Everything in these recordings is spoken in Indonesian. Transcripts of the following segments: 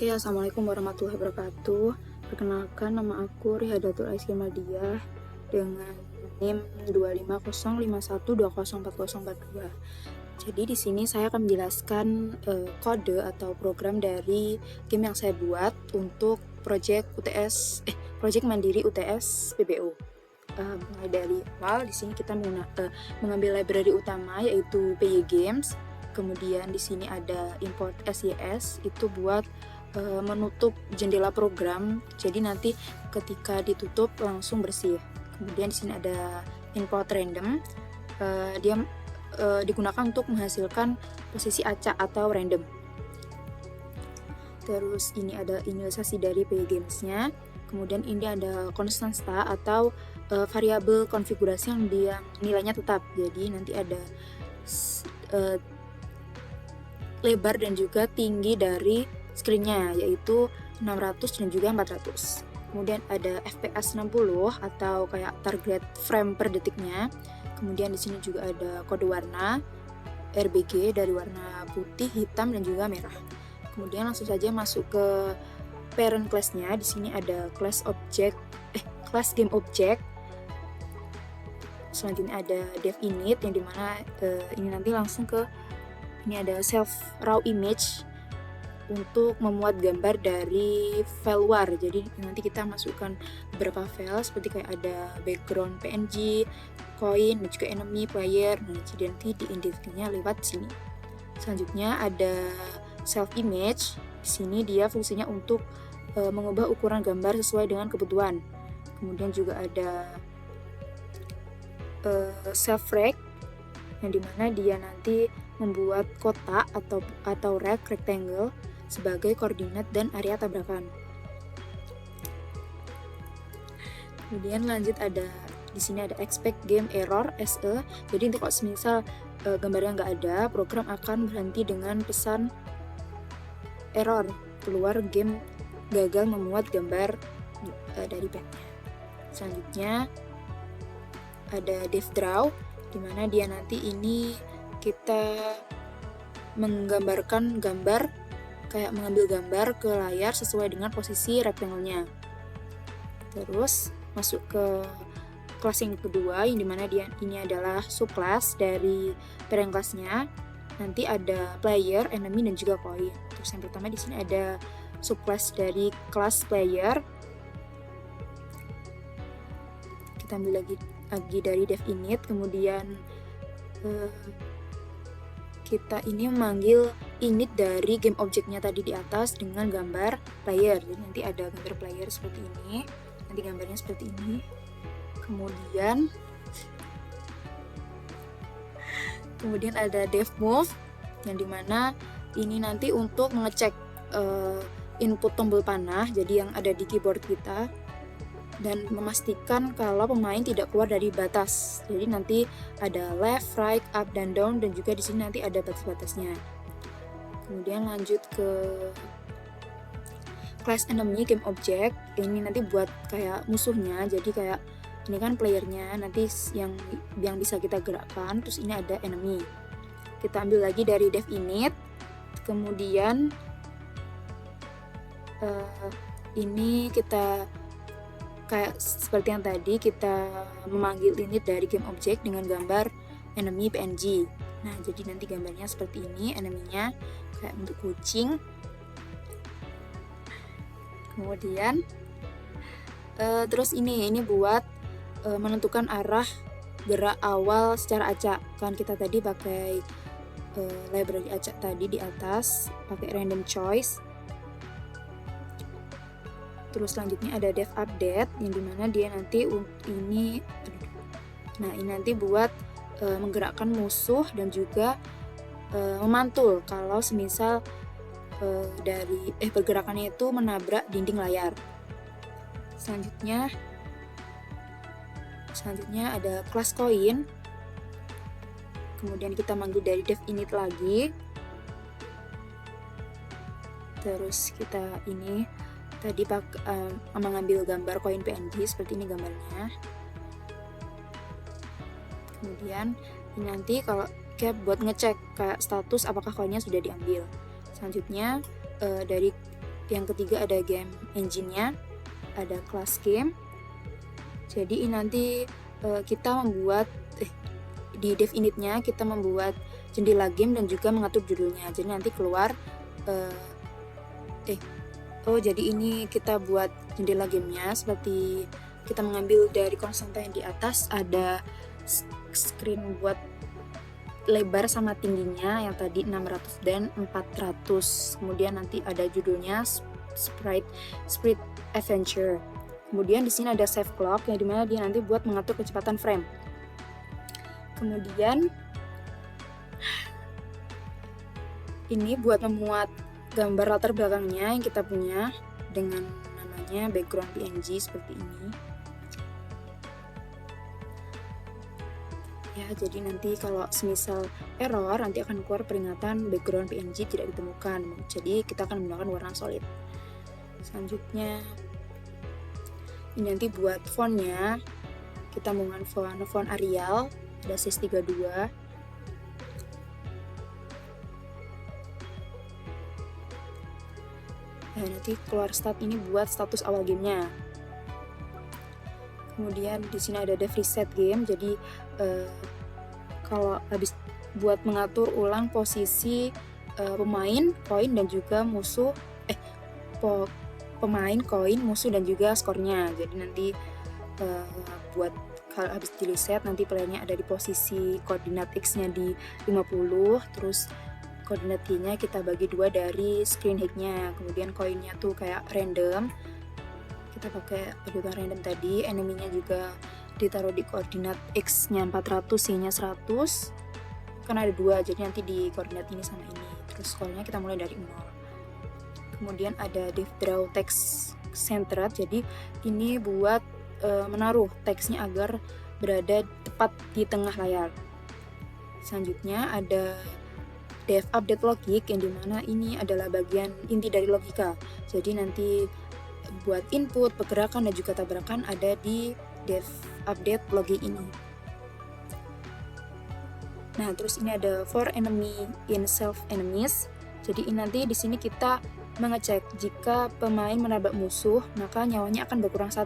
Oke, assalamualaikum warahmatullahi wabarakatuh. Perkenalkan, nama aku Rihadatul Aisyah Madiah dengan NIM 25051204042. Jadi di sini saya akan menjelaskan kode atau program dari game yang saya buat untuk proyek Mandiri UTS PBU. Mulai dari awal, di sini kita mengambil library utama yaitu PY Games. Kemudian di sini ada import SYS, itu buat menutup jendela program, jadi nanti ketika ditutup langsung bersih. Kemudian di sini ada import random, dia digunakan untuk menghasilkan posisi acak atau random. Terus ini ada inisialisasi dari PY Games-nya. Kemudian ini ada konstanta atau variabel konfigurasi yang nilainya tetap. Jadi nanti ada lebar dan juga tinggi dari screen-nya, yaitu 600 dan juga 400. Kemudian ada FPS 60 atau kayak target frame per detiknya. Kemudian di sini juga ada kode warna RBG dari warna putih, hitam, dan juga merah. Kemudian langsung saja masuk ke parent class-nya. Di sini ada class game object. Selanjutnya ada dev init yang dimana ini nanti langsung ke ini ada self raw image untuk memuat gambar dari file war. Jadi nanti kita masukkan beberapa file seperti kayak ada background PNG, coin, dan juga enemy, player, dan nanti diidentifikasinya lewat sini. Selanjutnya ada self image. Di sini dia fungsinya untuk mengubah ukuran gambar sesuai dengan kebutuhan. Kemudian juga ada self rect yang dimana dia nanti membuat kotak atau rectangle sebagai koordinat dan area tabrakan. Kemudian lanjut ada di sini ada expect game error SE. Jadi nanti kalau semisal gambarnya nggak ada, program akan berhenti dengan pesan error, keluar game gagal memuat gambar dari pad-nya. Selanjutnya ada dev draw, dimana dia nanti ini kita menggambarkan gambar, kayak mengambil gambar ke layar sesuai dengan posisi rectangle-nya. Terus masuk ke kelas yang kedua, yang dimana ini adalah subclass dari parent class-nya. Nanti ada player, enemy, dan juga coin. Terus yang pertama di sini ada subclass dari kelas player. Kita ambil lagi dari dev init, kemudian kita ini memanggil init dari game objeknya tadi di atas dengan gambar player. Jadi nanti ada gambar player seperti ini, nanti gambarnya seperti ini. Kemudian ada dev move, yang dimana ini nanti untuk mengecek input tombol panah, jadi yang ada di keyboard kita, dan memastikan kalau pemain tidak keluar dari batas. Jadi nanti ada left, right, up, dan down, dan juga di sini nanti ada batas-batasnya. Kemudian lanjut ke class enemy game object. Ini nanti buat kayak musuhnya. Jadi kayak ini kan playernya, nanti yang bisa kita gerakkan. Terus ini ada enemy. Kita ambil lagi dari dev init. Kemudian ini kita kayak seperti yang tadi, kita memanggil init dari game object dengan gambar enemy PNG. Nah, jadi nanti gambarnya seperti ini, enemy-nya kayak untuk kucing. Kemudian terus ini buat menentukan arah gerak awal secara acak. Kan kita tadi pakai library acak tadi di atas, pakai random choice. Terus selanjutnya ada dev update, yang dimana dia nanti ini nanti buat menggerakkan musuh dan juga memantul kalau semisal dari pergerakannya itu menabrak dinding layar. Selanjutnya ada class coin. Kemudian kita manggil dari dev init lagi. Terus kita ini tadi mengambil gambar koin PNG seperti ini gambarnya. Kemudian ini nanti kalau kayak buat ngecek kayak status apakah koinnya sudah diambil. Selanjutnya dari Yang ketiga ada game engine-nya, ada class game. Jadi ini nanti kita membuat di dev init-nya kita membuat jendela game dan juga mengatur judulnya. Jadi nanti keluar jadi ini kita buat jendela gamenya seperti kita mengambil dari konstanta yang di atas, ada screen buat lebar sama tingginya yang tadi 600 dan 400. Kemudian nanti ada judulnya Sprite Adventure. Kemudian di sini ada save clock yang dimana dia nanti buat mengatur kecepatan frame. Kemudian ini buat memuat gambar latar belakangnya yang kita punya dengan namanya background PNG seperti ini. Ya, jadi nanti kalau semisal error nanti akan keluar peringatan background PNG tidak ditemukan. Jadi kita akan menggunakan warna solid. Selanjutnya ini nanti buat fontnya kita menggunakan font Arial, ada size 32. Nah, nanti keluar stat ini buat status awal gamenya. Kemudian di sini ada dev reset game, jadi kalau habis buat mengatur ulang posisi pemain, koin dan juga musuh, pemain, koin, musuh dan juga skornya. Jadi nanti buat kalau habis di reset nanti playernya ada di posisi koordinat X-nya di 50, terus koordinat Y-nya kita bagi 2 dari screen height-nya. Kemudian koinnya tuh kayak random, kita pakai pedotan random tadi. Enemy-nya juga ditaruh di koordinat X-nya 400, Y-nya 100, kan ada 2, jadi nanti di koordinat ini sama ini. Terus skornya kita mulai dari 0. Kemudian ada div draw text centered, jadi ini buat menaruh teksnya agar berada tepat di tengah layar. Selanjutnya ada dev update logic yang dimana ini adalah bagian inti dari logika. Jadi nanti buat input, pergerakan dan juga tabrakan ada di dev update logic ini. Nah, terus ini ada for enemy in self enemies. Jadi ini nanti di sini kita mengecek jika pemain menabrak musuh maka nyawanya akan berkurang 1.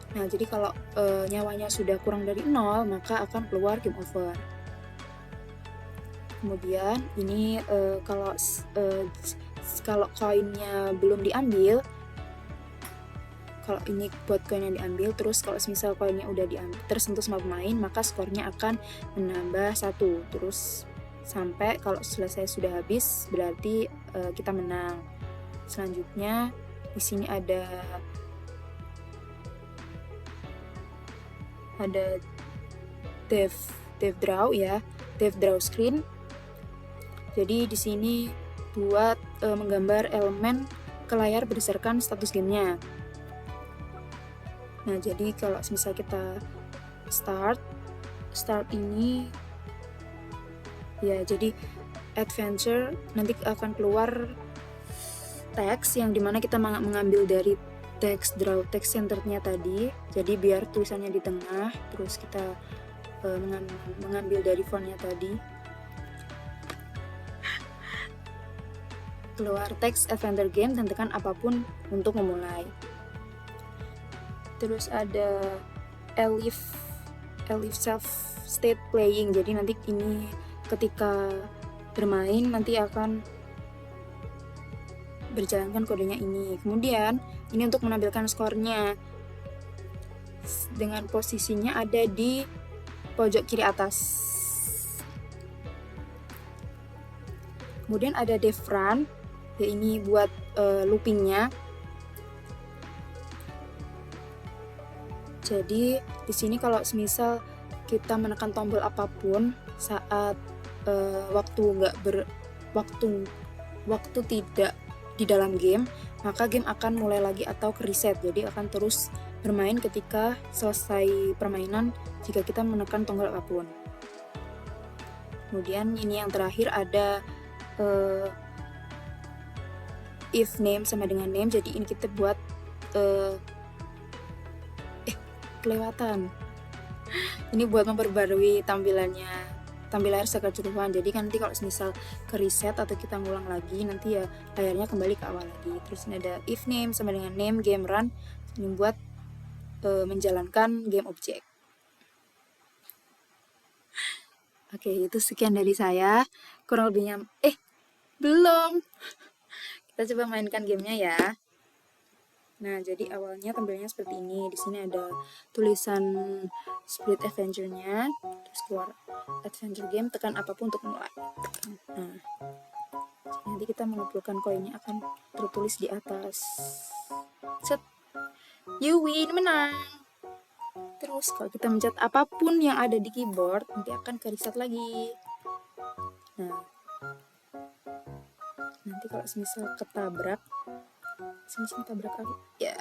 Nah, jadi kalau nyawanya sudah kurang dari 0, maka akan keluar game over. Kemudian ini kalau koinnya belum diambil, kalau ini buat koin yang diambil, terus kalau misal koinnya udah tersentuh sama pemain, maka skornya akan menambah 1. Terus sampai kalau selesai sudah habis, berarti kita menang. Selanjutnya di sini ada dev draw ya, dev draw screen. Jadi di sini buat menggambar elemen ke layar berdasarkan status gamenya. Nah, jadi kalau misal kita start ini ya, jadi adventure nanti akan keluar teks yang dimana kita mengambil dari text draw text centernya tadi. Jadi biar tulisannya di tengah, terus kita mengambil dari fontnya tadi. Keluar teks adventure game dan tekan apapun untuk memulai. Terus ada elif self state playing. Jadi nanti ini ketika bermain nanti akan berjalankan kodenya ini. Kemudian ini untuk menampilkan skornya dengan posisinya ada di pojok kiri atas. Kemudian ada dev run, ya ini buat loopingnya. Jadi di sini kalau semisal kita menekan tombol apapun saat waktu tidak di dalam game, maka game akan mulai lagi atau ke reset. Jadi akan terus bermain ketika selesai permainan jika kita menekan tombol apapun. Kemudian ini yang terakhir ada if name sama dengan name. Jadi ini kita buat kelewatan. Ini buat memperbarui tampilannya tampil layar secara keseluruhan. Jadi kan nanti kalau misal ke reset atau kita ngulang lagi, nanti ya layarnya kembali ke awal lagi. Terus ini ada if name sama dengan name game run, ini buat menjalankan game objek. Oke, itu sekian dari saya. Kurang lebihnya belum. Kita coba mainkan gamenya ya. Nah, jadi awalnya tampilnya seperti ini. Di sini ada tulisan Spirit Adventure-nya. Terus keluar Adventure Game, tekan apapun untuk mulai. Nah, nanti kita mengumpulkan koinnya akan tertulis di atas. Set. You win, menang. Terus kalau kita mencet apapun yang ada di keyboard, nanti akan ke reset lagi. Nah, nanti kalau misal ketabrak, sini tabrak aku, ya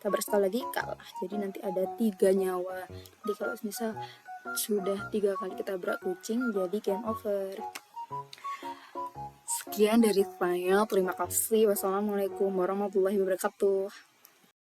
tabrak sekali lagi kalah. Jadi nanti ada 3 nyawa. Jadi kalau misal sudah 3 kali ketabrak kucing, jadi game over. Sekian dari saya, terima kasih. Wassalamualaikum warahmatullahi wabarakatuh.